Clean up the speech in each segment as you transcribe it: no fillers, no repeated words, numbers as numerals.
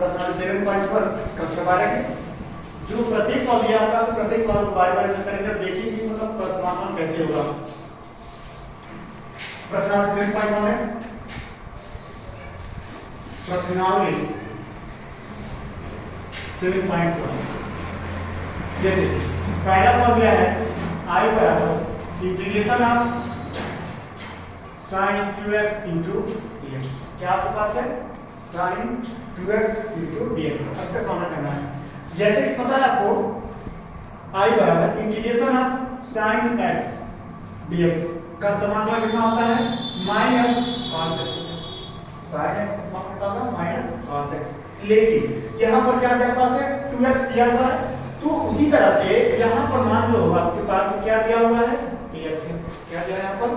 प्रश्न 7.1 कक्षा 12 के जो प्रत्येक सवाल दिया आपका से प्रत्येक सवाल को बार-बार से करेंगे और देखिए कि मतलब समाधान कैसे होगा। प्रश्न 7.1 है प्रश्नावली 7.1। जैसे पहला सवाल क्या है I बराबर integration of sin 2x into dx। क्या आपके पास है sin 2x into dx। अच्छा सामना करना है जैसे कि पता है आपको I बराबर integration of sin x dx का समाकलन कितना होता है minus cos x। sin x का समाकलन कितना होगा माइनस cos x। लेकिन यहाँ पर क्या आपके पास है 2x दिया हुआ है तो उसी तरह से यहाँ पर मान लो आपके पास क्या दिया हुआ है ax। क्या दिया है यहाँ पर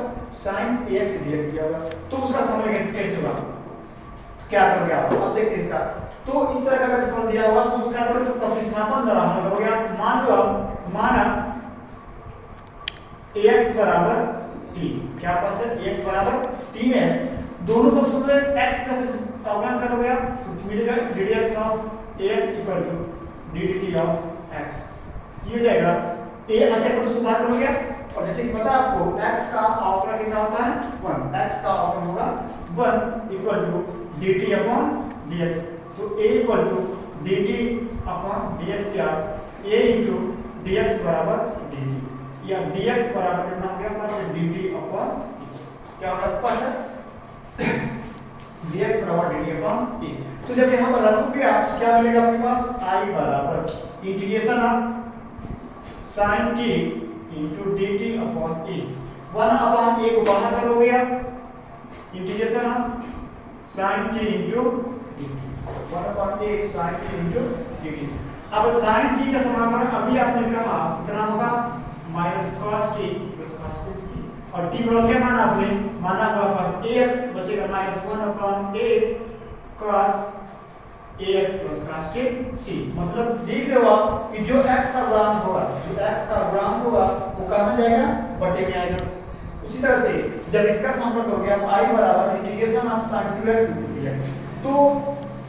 sin ax dx दिया हुआ तो उसका समाकलन कैसे होगा क्या करोगे आप अब देखते हैं इसका। तो इस तरह का अगर फॉर्म दिया हुआ तो उसको क्या करोगे प्रतिस्थापन द्वारा हम करोगे आप मान लो आप माना ax बराबर t। क्या पास है ax बराबर t है दोनों पक्षों पे x का अवकलन करोगे आप तो मिलेगा ddx of ax equal to ddt of x। ये हो जाएगा a अच्छा को सुधार करोगे और जैसे कि पता है आपको x का अवकलन कितना होता है 1। x का अवकलन होगा 1 equal to dt upon dx। तो a equal to dt upon dx क्या a इनटू dx बराबर dt या dx बराबर कितना हो गया पास dt अपॉन क्या होगा पास है dx बराबर dt अपॉन a। तो जब यहां पर रखोगे आप क्या मिलेगा आपके पास I बराबर integration of sin t into dt upon a 1 upon a को बाहर करोगे आप integration of sin t into dt 1 upon a sin t into dt। अब sin t का समाकलन अभी आपने कहा कितना होगा minus cos t plus cos t और t बराबर क्या माना आपने माना हुआ पास ax बचेगा minus 1 upon a cos ax plus cos t। मतलब देख रहे हो आप कि जो x का गुणांक होगा जो x का गुणांक होगा वो कहां जाएगा बटे में आएगा। उसी तरह से जब इसका समाकलन करोगे आप I बराबर integration of sin 2x dx। तो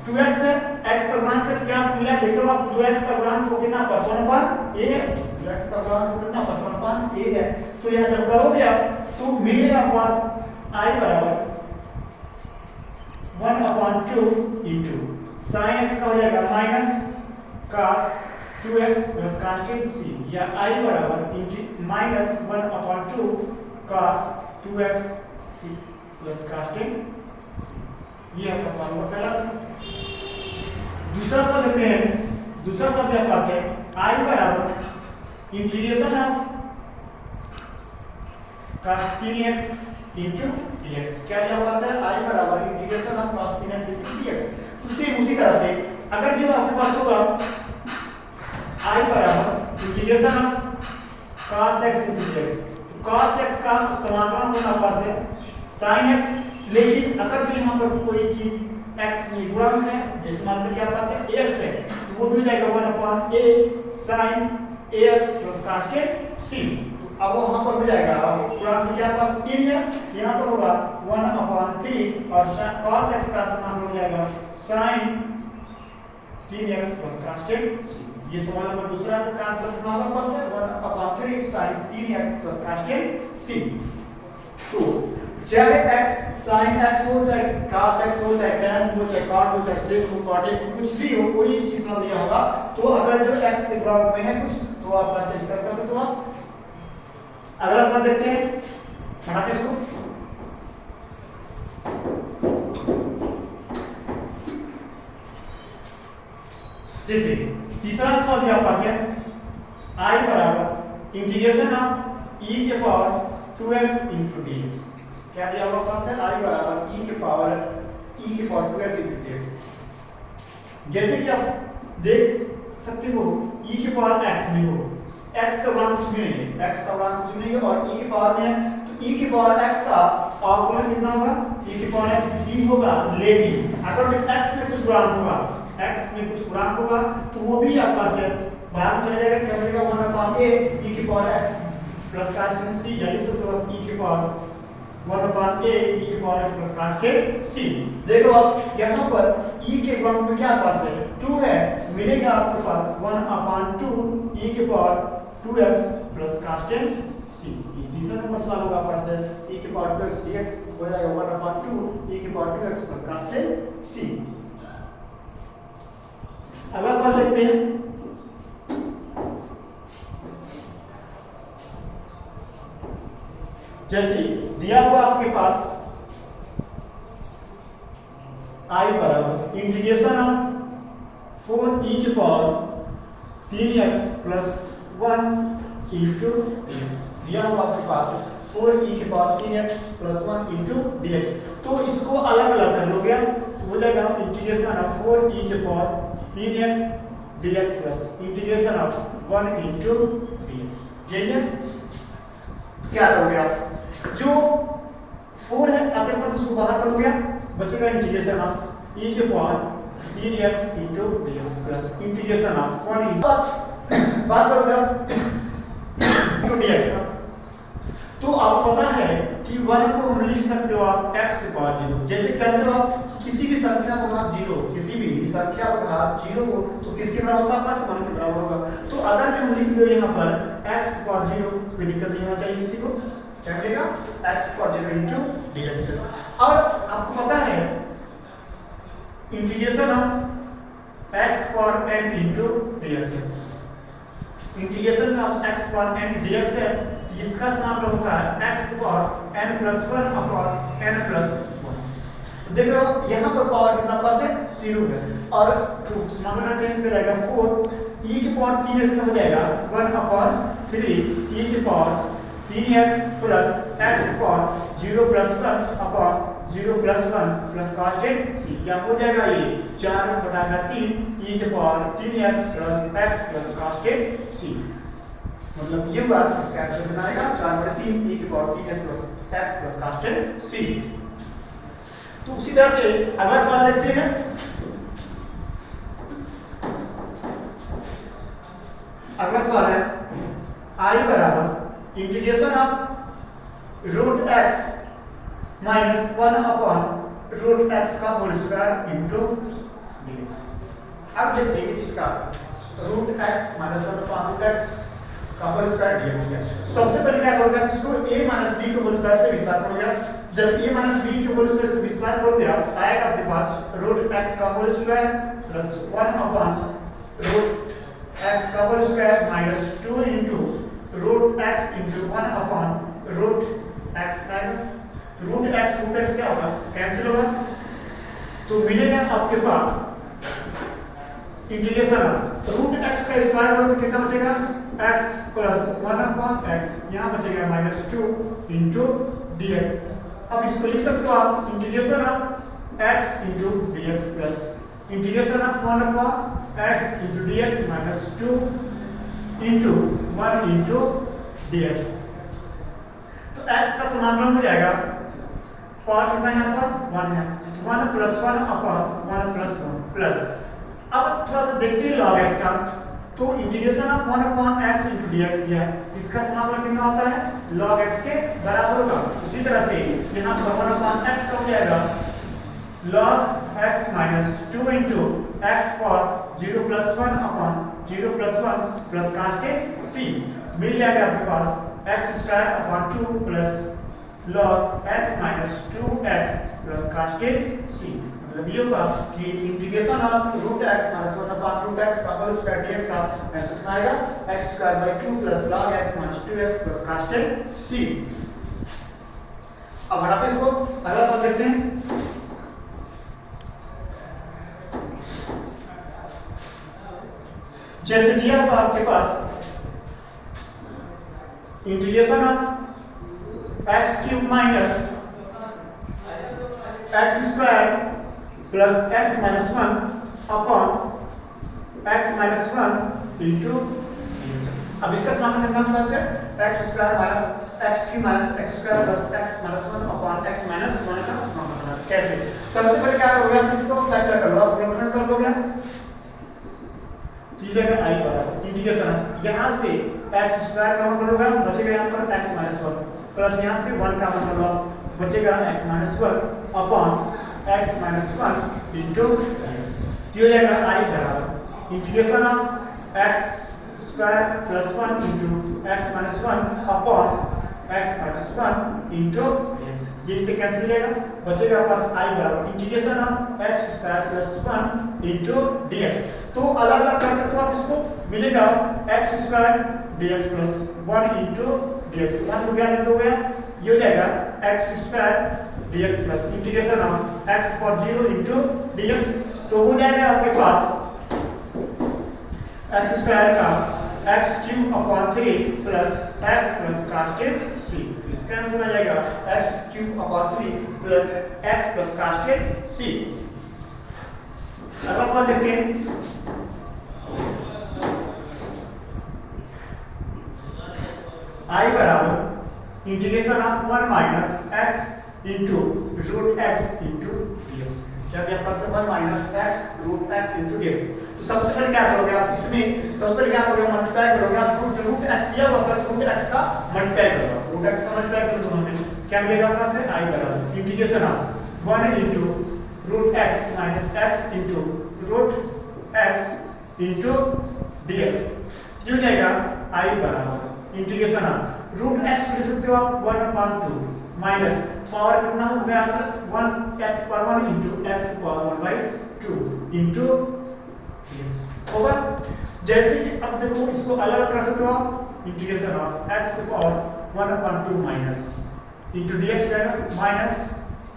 2x है x का गुणांक क्या मिला देख लो आप जो x का गुणांक वो कितना +1 अपॉन a है जो x का गुणांक कितना +1 अपॉन a है। तो यहां जब करोगे आप तो मिलेगा आपके पास I बराबर 1 अपॉन 2 इनटू sin x का हो जाएगा minus cos 2x plus cos t या I बराबर minus 1 upon 2 cos 2x plus cos t। ये आपका सवाल का पहला। दूसरा सवाल देखते हैं। दूसरा सवाल आपके पास है I बराबर integration of cos 3x into dx। क्या है आपके पास है I बराबर integration of cos 3x into dx। तो सेम उसी तरह से अगर जो आपके पास होगा I बराबर integration of cos x into dx तो cos x का समाकलन होना पास है sin x। लेकिन अगर भी यहाँ पर कोई चीज x में गुणांक है जैसे मान लो कि आपके पास है ax है तो वो भी हो जाएगा 1 upon a sin ax plus cos t। तो अब वहां पर हो जाएगा गुणांक क्या पास 3 है यहाँ पर होगा 1 अपॉन 3 और cos x का समाकलन हो जाएगा sin 3x plus cos t। ये सवाल नंबर दूसरा का आंसर कितना होगा पास है 1 upon 3 sin 3x plus cos t। तो चाहे x sin x हो चाहे cos x हो चाहे tan हो चाहे cot हो चाहे sec हो cot हो कुछ भी हो कोई चीज ना दिया होगा तो अगर जो x के गुणांक में है कुछ तो आप बस डिस्कस कर सकते हो आप। अगला सवाल देखते हैं हटाते हैं इसको। जैसे तीसरा सवाल दिया पास है I बराबर इंटीग्रेशन ऑफ e के पावर 2x into dx। क्या दिया हुआ पास है I बराबर e के पावर 2x into dx। जैसे कि आप देख सकते हो e के पावर x में हो x का गुणांक कुछ भी नहीं है x का गुणांक कुछ भी नहीं है और e के पावर में है तो e के पावर x का अवकलन कितना होगा e के पावर x d होगा। लेकिन अगर x में कुछ गुणांक होगा x में कुछ गुणांक होगा तो वो भी आपके पास है बाहर चला जाएगा क्या मिलेगा 1 अपॉन a e की power x plus cos t या लिख सकते हो e की पावर 1/a e की power x plus constant c। देखो आप यहाँ पर e के ग्राउंड में क्या पास है 2 है, मिलेगा आपके पास 1/2 e की power 2x plus constant c। ये तीसरा नंबर सवाल होगा आपके पास है e की पावर 2x dx हो जाएगा 1/2 e की power 2x plus constant c। अगला सवाल देखते हैं। जैसे दिया हुआ आपके पास i बराबर इंटीग्रेशन ऑफ 4e की power 3x plus 1 into dx। दिया हुआ आपके पास 4e की power 3x plus 1 into dx। तो इसको अलग अलग कर लोगे तो हो जाएगा इंटीग्रेशन ऑफ 4e की power 3x dx plus integration of 1 into dx। यही है, क्या करोगे आप जो 4 है अगर मैं उसको बाहर कर लोगे बचेगा इंटीग्रेशन ऑफ e के power 3x into dx plus integration of 1 into बात करोगे इंटू dx का। तो आपको पता है कि 1 को हम लिख सकते हो आप x के पावर 0। जैसे कहते हो आप किसी भी संख्या को घात 0, किसी भी संख्या को घात 0 हो तो किसके बराबर होगा प्लस 1 के बराबर होगा। तो अगर हम लिख दो यहाँ पर x के पावर 0 कोई दिक्कत नहीं होना चाहिए किसी को, क्या मिलेगा x के पावर 0 इंटू dx। और आपको पता है integration of x power n into dx है, integration of x power n dx है, इसका समाकलन होता है x power n plus 1 upon n plus 1। देखो यहाँ पर पावर कितना पास है 0 है और समाकलन करते हैं रहेगा 4 e की पावर 3x का हो जाएगा 1 अपॉन 3 e की power 3x plus x power 0 plus 1 upon 0 plus 1 plus constant c। क्या हो जाएगा ये 4/3 e के power 3x plus x plus constant c। मतलब ये बात इसका आंसर बनाएगा 4/3 e की power 3x plus x plus constant c। तो उसी तरह से अगला सवाल देखते हैं। अगला सवाल है i बराबर integration of root x minus 1 upon root x का होल स्क्वायर इंटू dx। अब देखते हैं इसका root x minus 1 upon root x का होल स्क्वायर dx है। सबसे पहले क्या करोगे इसको a माइनस b के होल स्क्वायर से विस्तार करोगे। जब a माइनस b के होल स्क्वायर से विस्तार करोगे तो आएगा आपके पास रूट x का whole square plus 1 upon root x का whole square minus 2 into root x into 1 upon root x आएगा। रूट x क्या होगा कैंसिल होगा तो मिलेगा आपके पास इंटीग्रेशन रूट x का स्क्वायर करोगे तो कितना बचेगा x प्लस 1 अपॉन x, यहाँ बचेगा माइनस 2 इंटू dx। अब इसको लिख सकते हो आप integration of x into dx plus integration of 1 upon x into dx minus 2 into 1 into dx। तो x का समाकलन हो जाएगा पावर कितना है यहाँ पर 1 है 1 प्लस 1 अपॉन 1 प्लस 1 प्लस। अब थोड़ा सा देखते हैं log x का। तो integration of 1 upon x into dx किया है, इसका समाकलन कितना होता है log x के बराबर होगा। उसी तरह से यहाँ पर 1 अपॉन x का हो जाएगा log x minus 2 into x power 0 plus 1 upon 0 plus 1 plus constant c। मिल जाएगा आपके पास x square upon 2 plus log x minus 2x plus constant c। मतलब ये होगा कि integration of root x minus 1 upon root x का whole square dx का आंसर कितना आएगा x square by 2 plus log x minus 2x plus constant c। अब हटाते हैं इसको, अगला सवाल देखते हैं। जैसे दिया होगा आपके पास integration of x cube minus x square plus x minus 1 upon x minus 1 into. अब इसका समाकलन करना है से x square minus x cube minus x square plus x minus 1 upon x minus 1 का समाकलन करना है। कैसे सबसे पहले क्या करोगे आप इसको फैक्टर कर लो, आप फैक्टर कर लोगे ठीक है i बराबर इंटीग्रेशन यहां से x स्क्वायर का मतलब होगा बचेगा यहां पर x माइनस 1 प्लस यहां से 1 का मतलब बचेगा x minus one upon x minus one into हो जाएगा I बराबर integration of x square plus one into x minus one upon x minus one into ये इसे कैंसिल हो जाएगा, बचेगा पास I बराबर integration of x square plus one into dx। तो अलग अलग कर सकते हो आप इसको, मिलेगा x square dx plus one into dx, one हो गया नहीं तो गया, ये हो जाएगा x square dx plus integration of x पर जीरो इंटू dx। तो हो जाएगा आपके पास एक्स स्क्वायर का x cube upon three plus x plus constant C, तो इसका आंसर आ जाएगा x cube upon three plus x plus constant C. अगला सवाल देखते हैं। I बराबर integration of one minus x into root x into dx, जब ये पास one minus x root x into dx। तो सबसे पहले क्या करोगे आप इसमें, सबसे पहले क्या करोगे मल्टीप्लाई करोगे आप रूट एक्स दिया हुआ प्लस रूट एक्स का मल्टीप्लाई करोगे, रूट एक्स का मल्टीप्लाई कर दोनों में क्या मिलेगा अपना से I बराबर integration of one into root x minus x into root x into dx, ये हो जाएगा I बराबर इंटीग्रेशन ऑफ रूट एक्स लिख सकते हो आप one upon two minus power कितना हो गया one x power one into x power one by two into होगा। जैसे कि अब देखो इसको अलग अलग कर सकते हो आप, इंटीग्रेशन ऑफ एक्स की power one upon two minus into DX रहेगा minus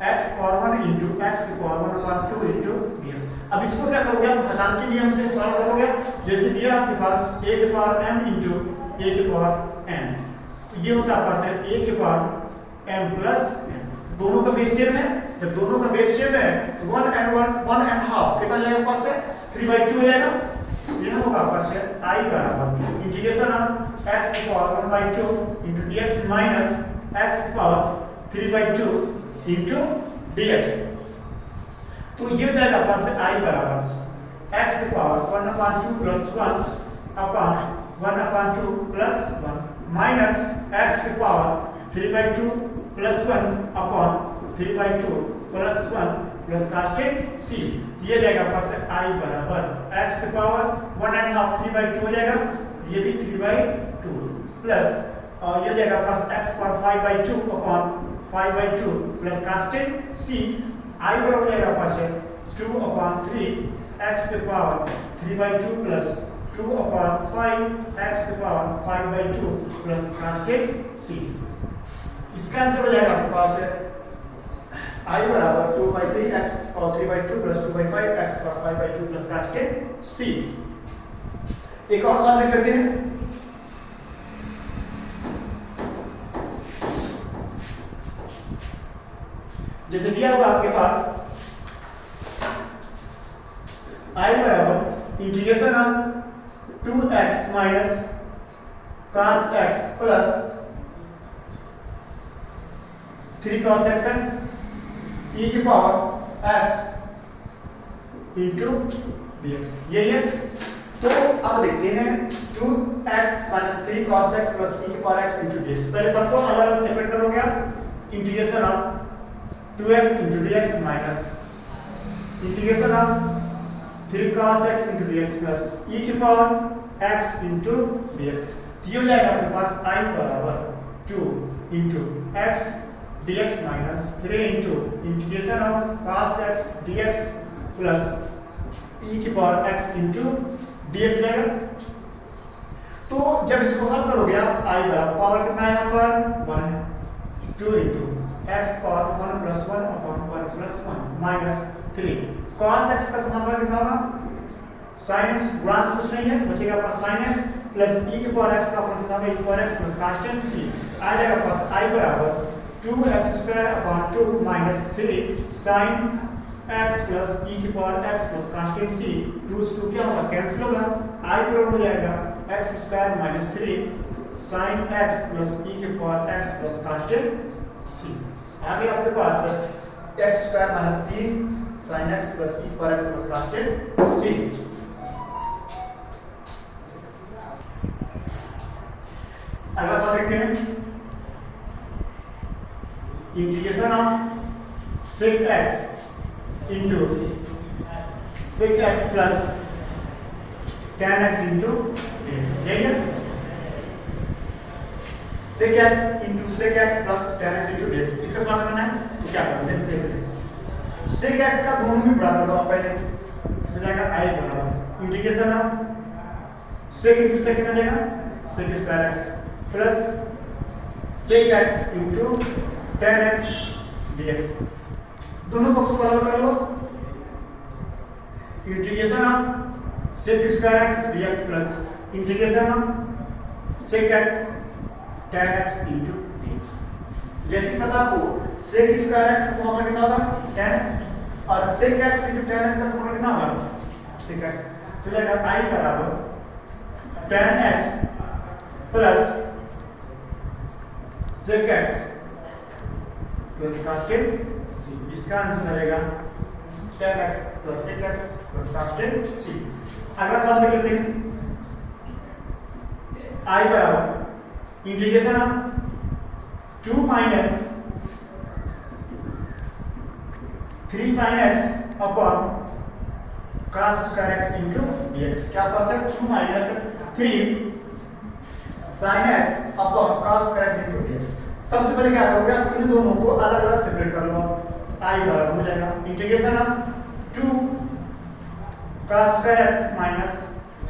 x power one into x की power one upon two into DX. अब इसको क्या करोगे आप हसान के नियम से सॉल्व करोगे, जैसे दिया आपके पास a के पावर m इंटू a के पावर n, तो ये होता है आपका से a के पावर m प्लस n, दोनों का बेस सेम है, जब दोनों का बेस सेम है तो वन एंड हाफ कितना जाएगा पास से 3/2 हो जाएगा, यह होगा पास से I बराबर इंटीग्रेशन ऑफ x की power 1/2 into dx minus x की पावर 3/2 इंटू dx। तो ये जाएगा पास से I बराबर x की power 1/2 plus 1 upon 1/2 plus 1 minus x की power 3/2 plus 1 upon 3/2 plus 1 plus casted c, ये जाएगा पास से I बराबर x की पावर 1.5 3/2 हो जाएगा, ये भी 3/2 प्लस और ये जाएगा पास x power 5/2 upon 5/2 plus casted c, I बराबर हो जाएगा पास से 2 अपॉन 3 x की पावर 3/2 प्लस 2 अपॉन 5 x की पावर 5/2 प्लस कास्टेड c। इसका आंसर हो जाएगा आपके पास है I बराबर 2/3 x और 3/2 प्लस 2/5 x और 5/2 प्लस कास्टेड c। एक और सवाल देख लेते हैं। जैसे दिया हुआ आपके पास I बराबर integration of 2x minus cos x plus 3 cos x है e की पावर x इंटू dx, यही है। तो अब देखते हैं 2x minus 3 cos x plus e की पावर x इंटू dx। पहले सबको अलग अलग सेपरेट करोगे आप, integration of 2x into dx minus integration of 3 cos x into dx plus e की पावर x इंटू dx, ये हो जाएगा आपके पास I बराबर 2 into x dx minus 3 into integration of cos x dx plus e की power x into dx जाएगा। तो जब इसको हल करोगे आप I बराबर पावर कितना है यहाँ पर 1 है, 2 into x power 1 plus 1 upon 1 plus 1 minus 3 cos x का समाकलन कितना होगा sin x गुणा कुछ नहीं है, बचेगा पास sin x प्लस e की पावर x का अपॉन कितना होगा e की power x plus constant c, आ जाएगा पास I बराबर 2x square upon 2 minus 3 sin x plus e की power x plus constant c, 2 से 2 क्या होगा कैंसिल होगा, I बराबर हो जाएगा x square minus 3 sin x plus e की power x plus constant c। आगे आपके पास x square minus 3 sin x plus e की power x plus constant c। अगला सवाल देखते हैं। Integration of sec x into sec x plus tan x into dx, ठीक है। sec x into sec x plus tan x into dx इसका solve करना है तो क्या करना है, sec x का दोनों में बड़ा कर दो आप पहले, हो जाएगा i बराबर integration of sec into sec कितना देगा sec square x plus sec x into tan x dx, दोनों पक्ष बराबर कर लो, integration of sec square x dx plus integration of sec x tan x into dx। जैसे पता आपको sec स्क्वायर x का समाकलन कितना होगा tan x और sec x into tan x का समाकलन कितना होगा sec x, तो जाएगा i बराबर tan x plus sec x plus constant c, इसका आंसर रहेगा tan x plus sec x plus constant c। अगला सवाल देख लेते हैं, i बराबर integration of 2 minus 3 sin x upon cos square x into dx, क्या पास है 2 minus 3 sin x upon cos square x into dx। सबसे पहले क्या करोगे आप इन दोनों को अलग अलग सेपरेट कर लो, i बराबर हो जाएगा integration of 2 cos square x minus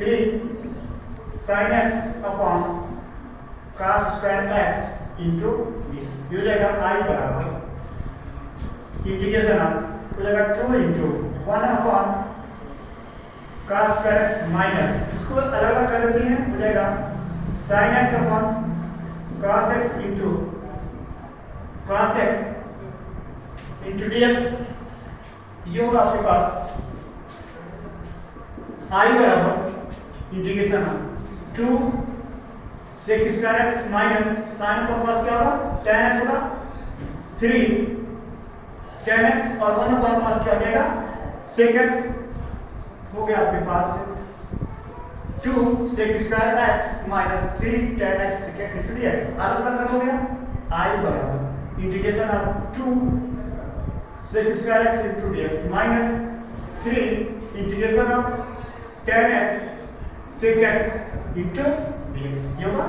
3 sin x upon cos square x into dx, ये हो जाएगा i बराबर इंटीग्रेशन ऑफ हो जाएगा 2 into 1 upon cos square x minus, इसको अलग अलग कर लेते हैं, हो जाएगा sin x upon cos x into cos x into dx, ये होगा आपके पास i बराबर integration of 2 sec square x minus sin upon cos क्या होगा tan x होगा 3 tan x और 1 अपॉन cos क्या हो जाएगा sec x, हो गया आपके पास 2 sec square x minus 3 tan x sec x into dx, अलग अलग हो गया i बराबर integration of 2 sec square x into dx minus 3 integration of tan x sec x into dx, ये होगा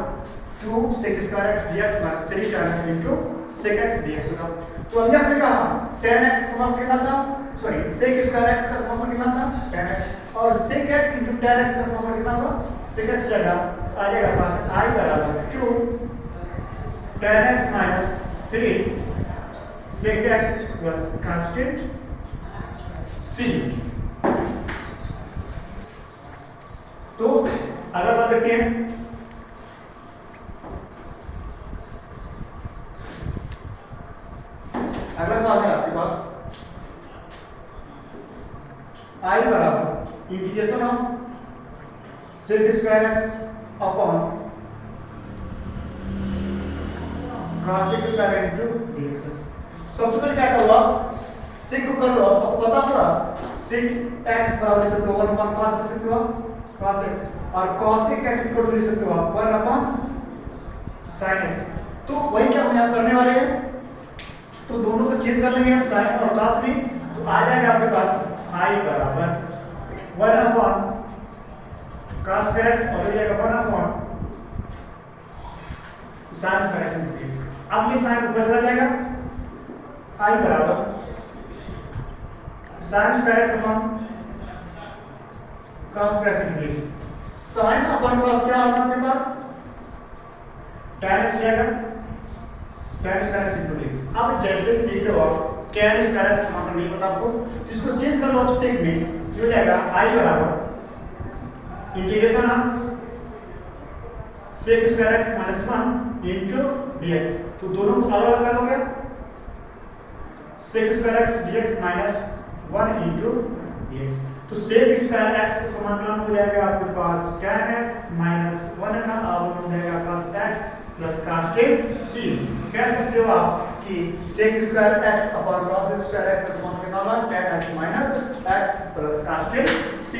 2 sec square x dx minus 3 tan x into sec x dx होगा। तो अभी आपने कहा tan x का समाकलन कितना था, सॉरी sec स्क्वायर x का समाकलन कितना था tan x, और sec x into tan x का समाकलन कितना होगा sec x, जाएगा आ जाएगा पास i बराबर 2 tan x minus 3 sec x plus constant c। तो अगला सवाल देखते हैं, अगला सवाल है आपके पास i बराबर integration of sec square x upon cos square into dx। सबसे पहले क्या करो आप sec को कर लो, आपको पता होगा sec x बराबर लिख सकते हो 1 अपॉन cos लिख सकते हो cos x, और cos x इक्वल टू लिख सकते हो आप 1 अपॉन sin x। तो वही क्या हम यहाँ करने वाले हैं, तो दोनों को चेंज कर लेंगे हम sin और cos में, तो आ जाएगा आपके पास i बराबर 1 अपॉन cos स्क्वायर x और हो जाएगा 1 upon sin square x into dx। अब ये sin ऊपर चला जाएगा i बराबर sin square x upon cos square x into dx, sin upon cos क्या होगा आपके पास tan x हो जाएगा tan square x into dx। अब जैसे देख रहे हो आप tan स्क्वायर x का मतलब नहीं पता आपको, तो इसको चेंज कर लो आप sec में, ये हो जाएगा i बराबर integration of sec square x minus 1 into dx, तो दोनों को अलग अलग करोगे sec square x dx minus 1 into dx, तो sec स्क्वायर x का समाकलन हो जाएगा आपके पास tan x माइनस 1 का और हो जाएगा cos x plus constant c। कह सकते हो आप कि sec square x upon cos square x का समाकलन कितना होगा tan x minus x plus constant c।